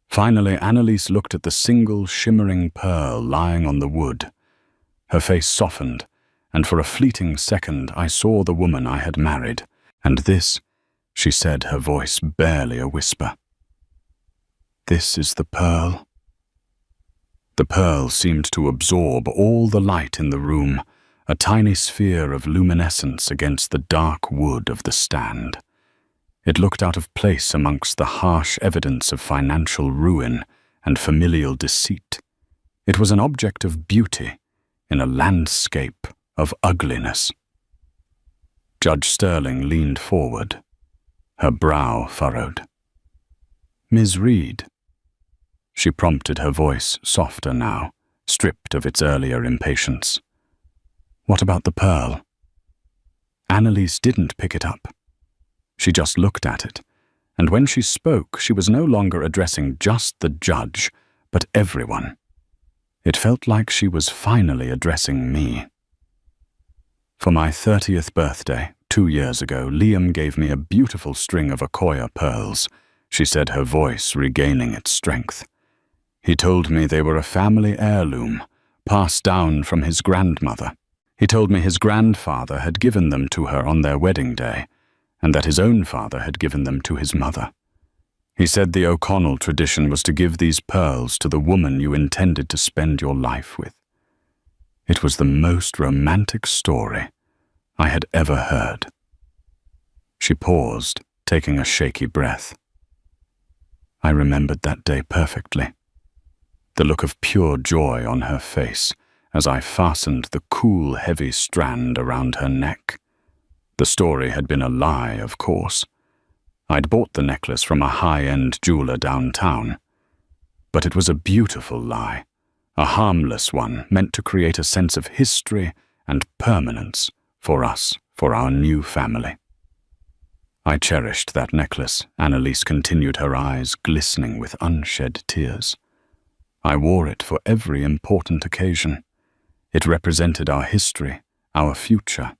Finally, Annalise looked at the single shimmering pearl lying on the wood. Her face softened, and for a fleeting second I saw the woman I had married. "And this," she said, her voice barely a whisper. "This is the pearl." The pearl seemed to absorb all the light in the room, a tiny sphere of luminescence against the dark wood of the stand. It looked out of place amongst the harsh evidence of financial ruin and familial deceit. It was an object of beauty in a landscape of ugliness. Judge Sterling leaned forward, her brow furrowed. "Ms. Reed." She prompted, her voice softer now, stripped of its earlier impatience. "What about the pearl?" Annalise didn't pick it up. She just looked at it, and when she spoke, she was no longer addressing just the judge, but everyone. It felt like she was finally addressing me. "For my 30th birthday, 2 years ago, Liam gave me a beautiful string of Akoya pearls," she said, her voice regaining its strength. "He told me they were a family heirloom, passed down from his grandmother. He told me his grandfather had given them to her on their wedding day, and that his own father had given them to his mother. He said the O'Connell tradition was to give these pearls to the woman you intended to spend your life with. It was the most romantic story I had ever heard." She paused, taking a shaky breath. I remembered that day perfectly. The look of pure joy on her face as I fastened the cool, heavy strand around her neck. The story had been a lie, of course. I'd bought the necklace from a high-end jeweler downtown. But it was a beautiful lie, a harmless one meant to create a sense of history and permanence for us, for our new family. I cherished that necklace, Annalise continued, her eyes glistening with unshed tears. I wore it for every important occasion. It represented our history, our future.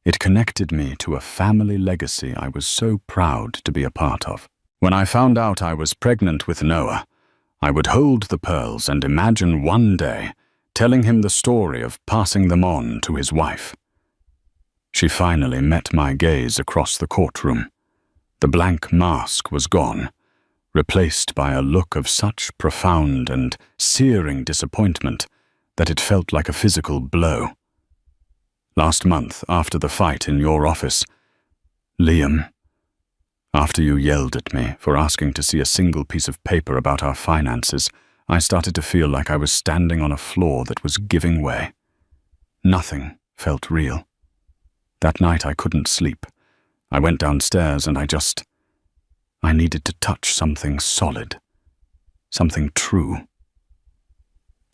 It connected me to a family legacy I was so proud to be a part of. When I found out I was pregnant with Noah, I would hold the pearls and imagine one day telling him the story of passing them on to his wife. She finally met my gaze across the courtroom. The blank mask was gone, replaced by a look of such profound and searing disappointment that it felt like a physical blow. "Last month, after the fight in your office, Liam, after you yelled at me for asking to see a single piece of paper about our finances, I started to feel like I was standing on a floor that was giving way. Nothing felt real. That night I couldn't sleep. I went downstairs and I needed to touch something solid, something true.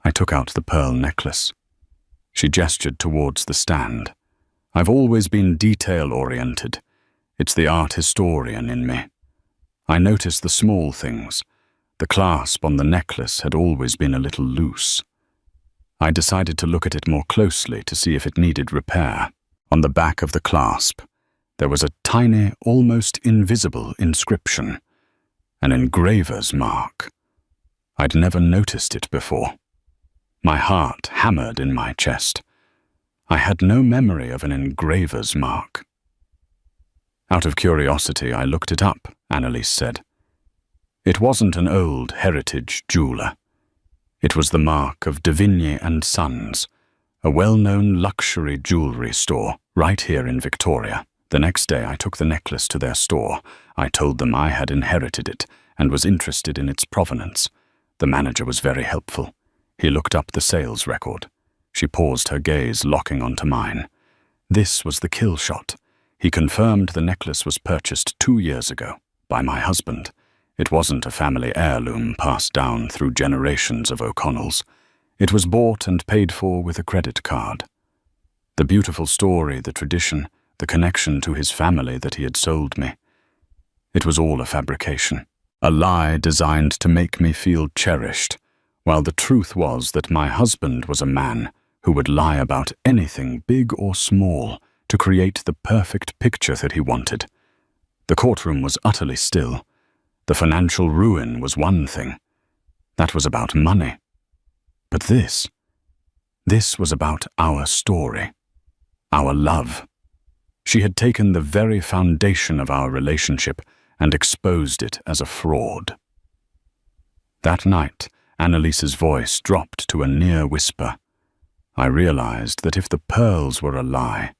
I took out the pearl necklace." She gestured towards the stand. "I've always been detail-oriented. It's the art historian in me. I noticed the small things. The clasp on the necklace had always been a little loose. I decided to look at it more closely to see if it needed repair. On the back of the clasp, there was a tiny, almost invisible inscription, an engraver's mark. I'd never noticed it before. My heart hammered in my chest. I had no memory of an engraver's mark. "Out of curiosity, I looked it up," Annalise said. "It wasn't an old heritage jeweler. It was the mark of Davigny and Sons, a well-known luxury jewelry store right here in Victoria. The next day I took the necklace to their store. I told them I had inherited it and was interested in its provenance. The manager was very helpful. He looked up the sales record." She paused, her gaze locking onto mine. "This was the kill shot. He confirmed the necklace was purchased 2 years ago by my husband. It wasn't a family heirloom passed down through generations of O'Connells. It was bought and paid for with a credit card. The beautiful story, the tradition, the connection to his family that he had sold me. It was all a fabrication, a lie designed to make me feel cherished, while the truth was that my husband was a man who would lie about anything, big or small, to create the perfect picture that he wanted. The courtroom was utterly still. The financial ruin was one thing. That was about money. But this was about our story, our love. She had taken the very foundation of our relationship and exposed it as a fraud. That night, Annalise's voice dropped to a near whisper. I realized that if the pearls were a lie,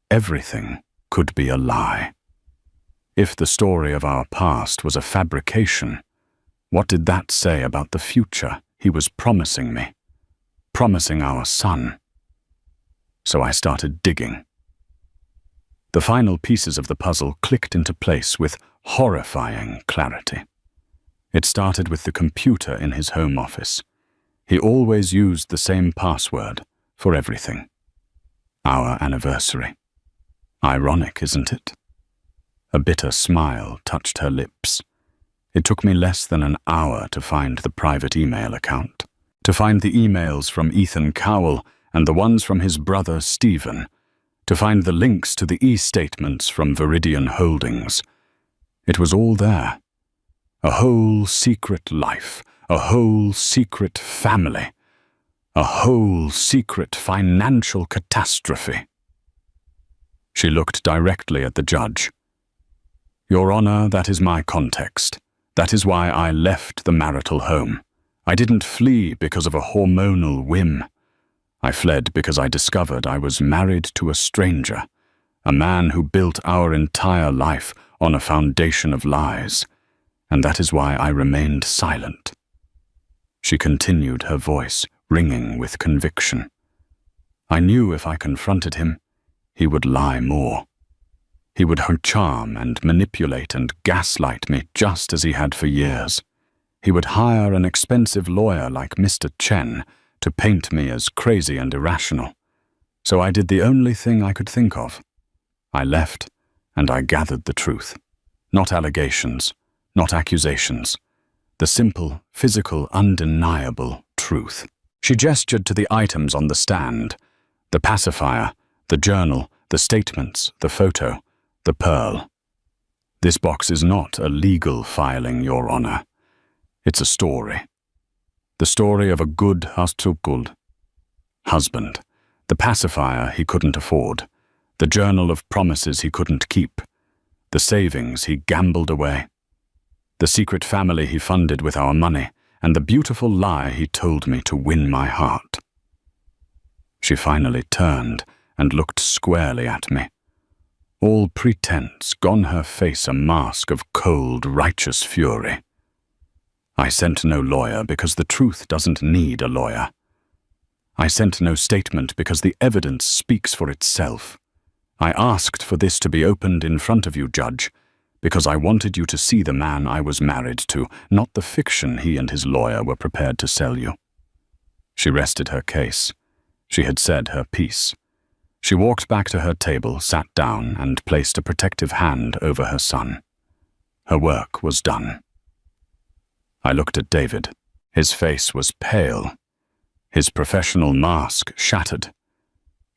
everything could be a lie. If the story of our past was a fabrication, what did that say about the future he was promising me, promising our son? So I started digging. The final pieces of the puzzle clicked into place with horrifying clarity. It started with the computer in his home office. He always used the same password for everything. Our anniversary. Ironic, isn't it? A bitter smile touched her lips. It took me less than an hour to find the private email account, to find the emails from Ethan Cowell and the ones from his brother Stephen, to find the links to the e-statements from Viridian Holdings. It was all there. A whole secret life, a whole secret family, a whole secret financial catastrophe. She looked directly at the judge. Your Honor, that is my context. That is why I left the marital home. I didn't flee because of a hormonal whim. I fled because I discovered I was married to a stranger, a man who built our entire life on a foundation of lies, and that is why I remained silent. She continued, her voice ringing with conviction. I knew if I confronted him, he would lie more. He would charm and manipulate and gaslight me just as he had for years. He would hire an expensive lawyer like Mr. Chen to paint me as crazy and irrational. So I did the only thing I could think of. I left, and I gathered the truth. Not allegations, not accusations. The simple, physical, undeniable truth. She gestured to the items on the stand. The pacifier, the journal, the statements, the photo, the pearl. This box is not a legal filing, Your Honor. It's a story. The story of a good husband. The pacifier he couldn't afford. The journal of promises he couldn't keep. The savings he gambled away. The secret family he funded with our money, and the beautiful lie he told me to win my heart. She finally turned and looked squarely at me. All pretense gone, her face a mask of cold, righteous fury. I sent no lawyer because the truth doesn't need a lawyer. I sent no statement because the evidence speaks for itself. I asked for this to be opened in front of you, Judge, because I wanted you to see the man I was married to, not the fiction he and his lawyer were prepared to sell you. She rested her case. She had said her piece. She walked back to her table, sat down, and placed a protective hand over her son. Her work was done. I looked at David. His face was pale. His professional mask shattered.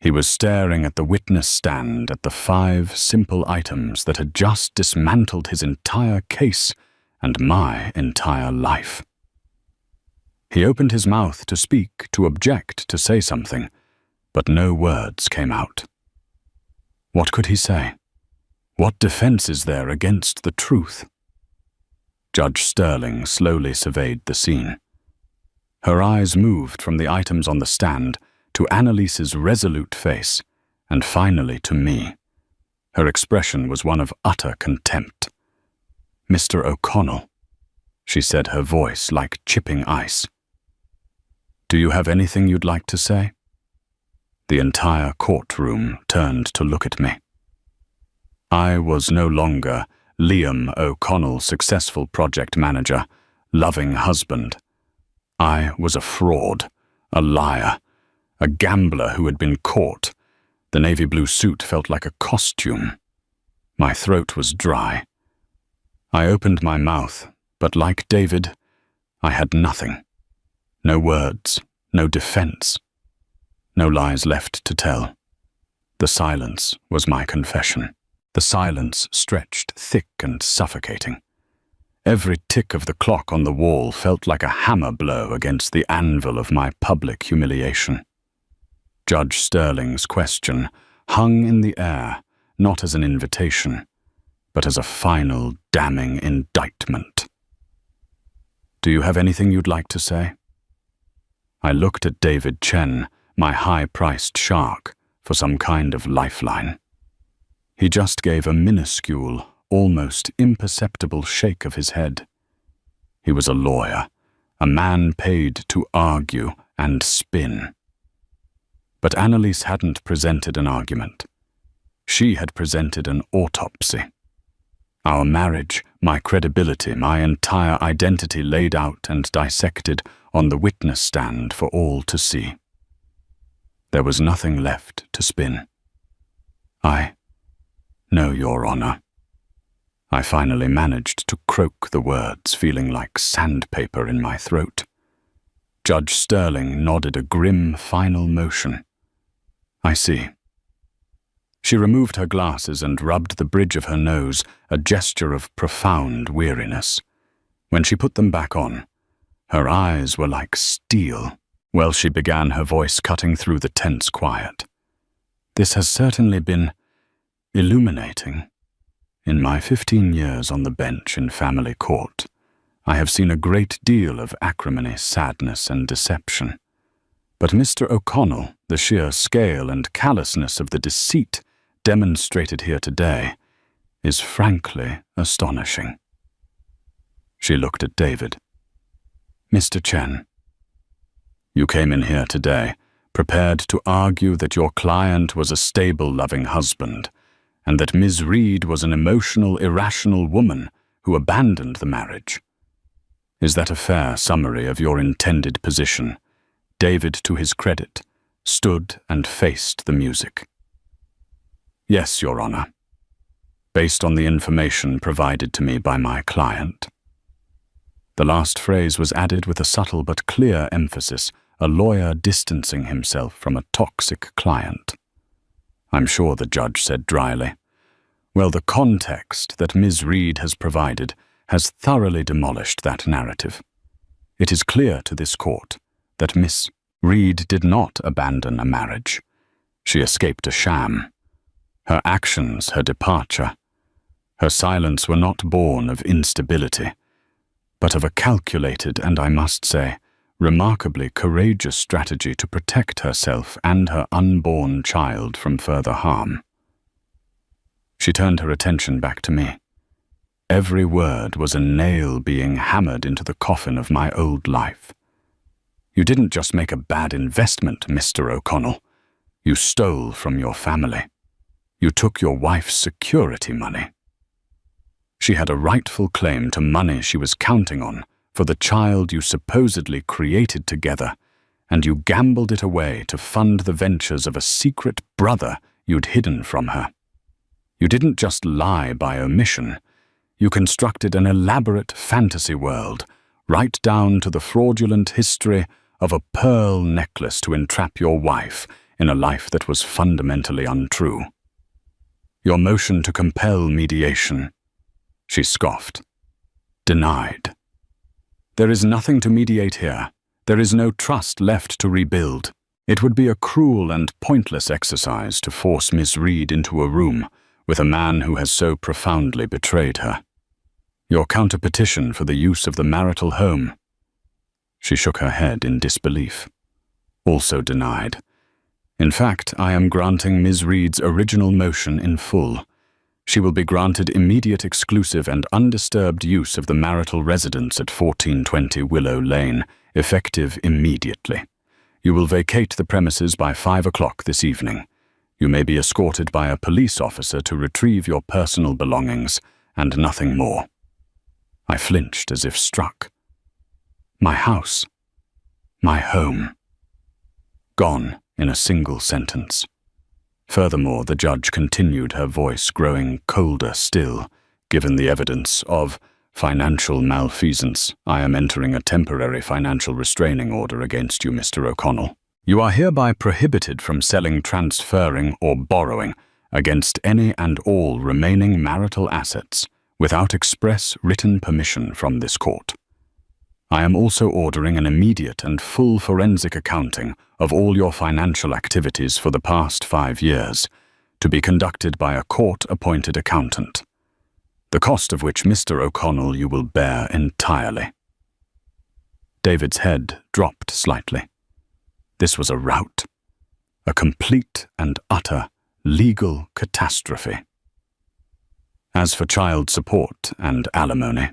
He was staring at the witness stand, at the 5 simple items that had just dismantled his entire case and my entire life. He opened his mouth to speak, to object, to say something, but no words came out. What could he say? What defense is there against the truth? Judge Sterling slowly surveyed the scene. Her eyes moved from the items on the stand to Annalise's resolute face, and finally to me. Her expression was one of utter contempt. Mr. O'Connell, she said, her voice like chipping ice. Do you have anything you'd like to say? The entire courtroom turned to look at me. I was no longer Liam O'Connell, successful project manager, loving husband. I was a fraud, a liar, a gambler who had been caught. The navy blue suit felt like a costume. My throat was dry. I opened my mouth, but like David, I had nothing. No words, no defense. No lies left to tell. The silence was my confession. The silence stretched thick and suffocating. Every tick of the clock on the wall felt like a hammer blow against the anvil of my public humiliation. Judge Sterling's question hung in the air, not as an invitation, but as a final damning indictment. Do you have anything you'd like to say? I looked at David Chen, my high-priced shark, for some kind of lifeline. He just gave a minuscule, almost imperceptible shake of his head. He was a lawyer, a man paid to argue and spin. But Annalise hadn't presented an argument. She had presented an autopsy. Our marriage, my credibility, my entire identity laid out and dissected on the witness stand for all to see. There was nothing left to spin. "No, Your Honor." I finally managed to croak the words, feeling like sandpaper in my throat. Judge Sterling nodded a grim final motion. "I see." She removed her glasses and rubbed the bridge of her nose, a gesture of profound weariness. When she put them back on, her eyes were like steel. Well, she began, her voice cutting through the tense quiet. "This has certainly been illuminating. In my 15 years on the bench in family court, I have seen a great deal of acrimony, sadness, and deception. But Mr. O'Connell, the sheer scale and callousness of the deceit demonstrated here today is frankly astonishing." She looked at David. "Mr. Chen, you came in here today prepared to argue that your client was a stable, loving husband, and that Ms. Reed was an emotional, irrational woman who abandoned the marriage. Is that a fair summary of your intended position?" David, to his credit, stood and faced the music. "Yes, Your Honor. Based on the information provided to me by my client." The last phrase was added with a subtle but clear emphasis, a lawyer distancing himself from a toxic client. "I'm sure," the judge said dryly. "Well, the context that Ms. Reed has provided has thoroughly demolished that narrative. It is clear to this court that Miss Reed did not abandon a marriage. She escaped a sham. Her actions, her departure, her silence were not born of instability, but of a calculated and, I must say, remarkably courageous strategy to protect herself and her unborn child from further harm." She turned her attention back to me. Every word was a nail being hammered into the coffin of my old life. "You didn't just make a bad investment, Mr. O'Connell. You stole from your family. You took your wife's security money. She had a rightful claim to money she was counting on for the child you supposedly created together, and you gambled it away to fund the ventures of a secret brother you'd hidden from her. You didn't just lie by omission. You constructed an elaborate fantasy world, right down to the fraudulent history of a pearl necklace to entrap your wife in a life that was fundamentally untrue. Your motion to compel mediation," she scoffed, "denied. There is nothing to mediate here. There is no trust left to rebuild. It would be a cruel and pointless exercise to force Miss Reed into a room with a man who has so profoundly betrayed her. Your counterpetition for the use of the marital home," she shook her head in disbelief, "also denied. In fact, I am granting Ms. Reed's original motion in full. She will be granted immediate, exclusive, and undisturbed use of the marital residence at 1420 Willow Lane, effective immediately. You will vacate the premises by 5 o'clock this evening. You may be escorted by a police officer to retrieve your personal belongings, and nothing more." I flinched as if struck. My house, my home, gone in a single sentence. Furthermore, the judge continued, her voice growing colder still. "Given the evidence of financial malfeasance, I am entering a temporary financial restraining order against you, Mr. O'Connell. You are hereby prohibited from selling, transferring, or borrowing against any and all remaining marital assets without express written permission from this court. I am also ordering an immediate and full forensic accounting of all your financial activities for the past 5 years, to be conducted by a court-appointed accountant, the cost of which, Mr. O'Connell, you will bear entirely." David's head dropped slightly. This was a rout, a complete and utter legal catastrophe. As for child support and alimony,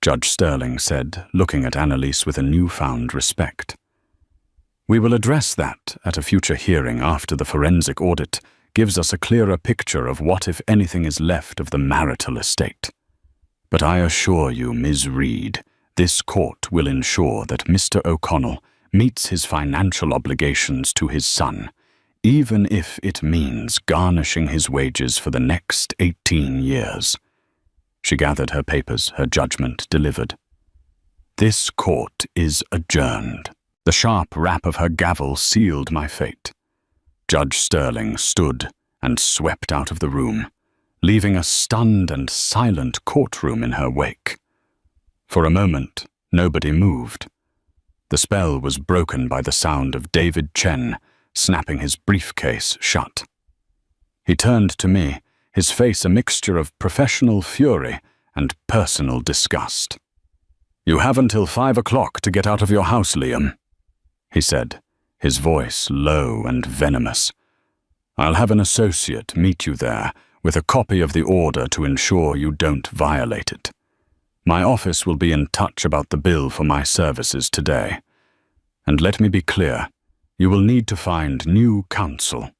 Judge Sterling said, looking at Annalise with a newfound respect, we will address that at a future hearing after the forensic audit gives us a clearer picture of what, if anything, is left of the marital estate. But I assure you, Ms. Reed, this court will ensure that Mr. O'Connell meets his financial obligations to his son, even if it means garnishing his wages for the next 18 years. She gathered her papers, her judgment delivered. This court is adjourned. The sharp rap of her gavel sealed my fate. Judge Sterling stood and swept out of the room, leaving a stunned and silent courtroom in her wake. For a moment, nobody moved. The spell was broken by the sound of David Chen snapping his briefcase shut. He turned to me, his face a mixture of professional fury and personal disgust. "You have until 5 o'clock to get out of your house, Liam," he said, his voice low and venomous. "I'll have an associate meet you there with a copy of the order to ensure you don't violate it. My office will be in touch about the bill for my services today. And let me be clear, you will need to find new counsel.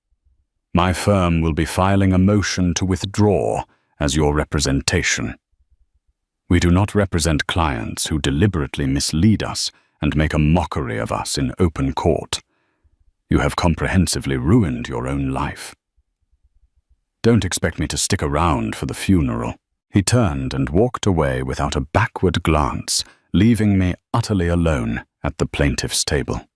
My firm will be filing a motion to withdraw as your representation. We do not represent clients who deliberately mislead us and make a mockery of us in open court. You have comprehensively ruined your own life. Don't expect me to stick around for the funeral." He turned and walked away without a backward glance, leaving me utterly alone at the plaintiff's table.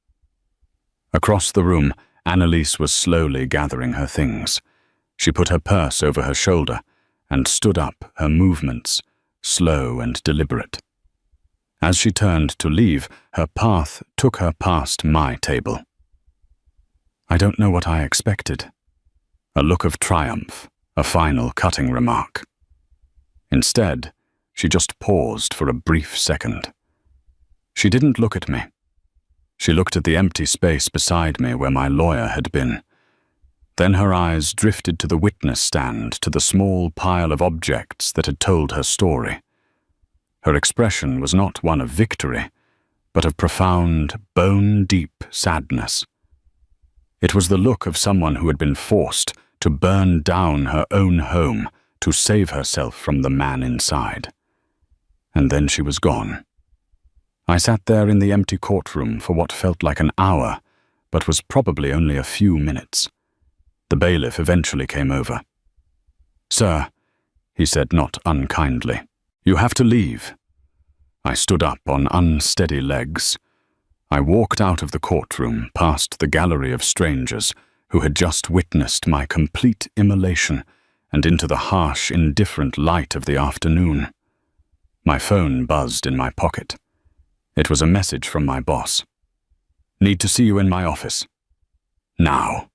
Across the room, Annalise was slowly gathering her things. She put her purse over her shoulder and stood up, her movements slow and deliberate. As she turned to leave, her path took her past my table. I don't know what I expected. A look of triumph, a final cutting remark. Instead, she just paused for a brief second. She didn't look at me. She looked at the empty space beside me where my lawyer had been. Then her eyes drifted to the witness stand, to the small pile of objects that had told her story. Her expression was not one of victory, but of profound, bone-deep sadness. It was the look of someone who had been forced to burn down her own home to save herself from the man inside. And then she was gone. I sat there in the empty courtroom for what felt like an hour, but was probably only a few minutes. The bailiff eventually came over. "Sir," he said not unkindly, "you have to leave." I stood up on unsteady legs. I walked out of the courtroom past the gallery of strangers who had just witnessed my complete immolation and into the harsh, indifferent light of the afternoon. My phone buzzed in my pocket. It was a message from my boss. "Need to see you in my office. Now."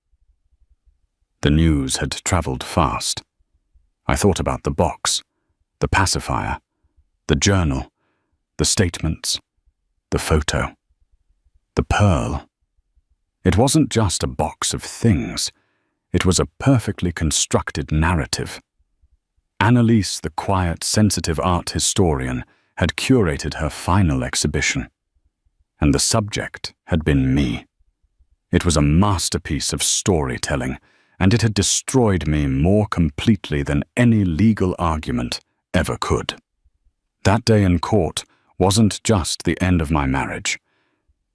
The news had traveled fast. I thought about the box, the pacifier, the journal, the statements, the photo, the pearl. It wasn't just a box of things. It was a perfectly constructed narrative. Annalise, the quiet, sensitive art historian, had curated her final exhibition. And the subject had been me. It was a masterpiece of storytelling, and it had destroyed me more completely than any legal argument ever could. That day in court wasn't just the end of my marriage.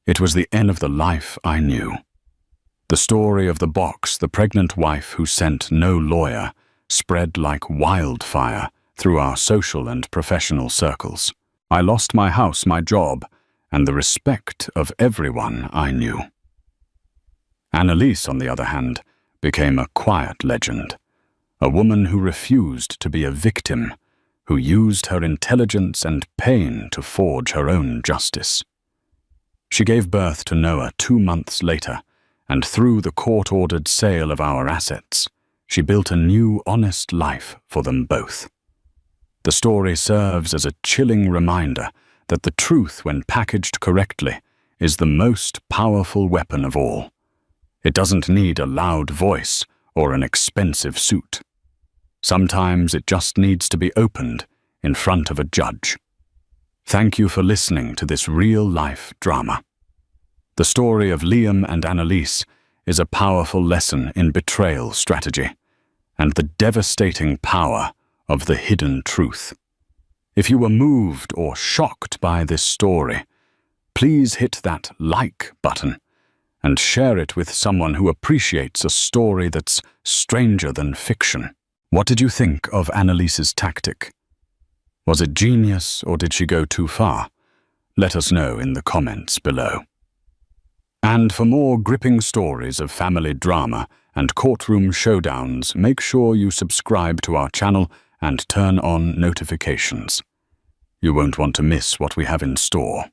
It was the end of the life I knew. The story of the box, the pregnant wife who sent no lawyer, spread like wildfire through our social and professional circles. I lost my house, my job, and the respect of everyone I knew. Annalise, on the other hand, became a quiet legend, a woman who refused to be a victim, who used her intelligence and pain to forge her own justice. She gave birth to Noah 2 months later, and through the court-ordered sale of our assets, she built a new, honest life for them both. The story serves as a chilling reminder that the truth, when packaged correctly, is the most powerful weapon of all. It doesn't need a loud voice or an expensive suit. Sometimes it just needs to be opened in front of a judge. Thank you for listening to this real-life drama. The story of Liam and Annalise is a powerful lesson in betrayal strategy and the devastating power of the hidden truth. If you were moved or shocked by this story, please hit that like button and share it with someone who appreciates a story that's stranger than fiction. What did you think of Annalise's tactic? Was it genius or did she go too far? Let us know in the comments below. And for more gripping stories of family drama and courtroom showdowns, make sure you subscribe to our channel and turn on notifications. You won't want to miss what we have in store.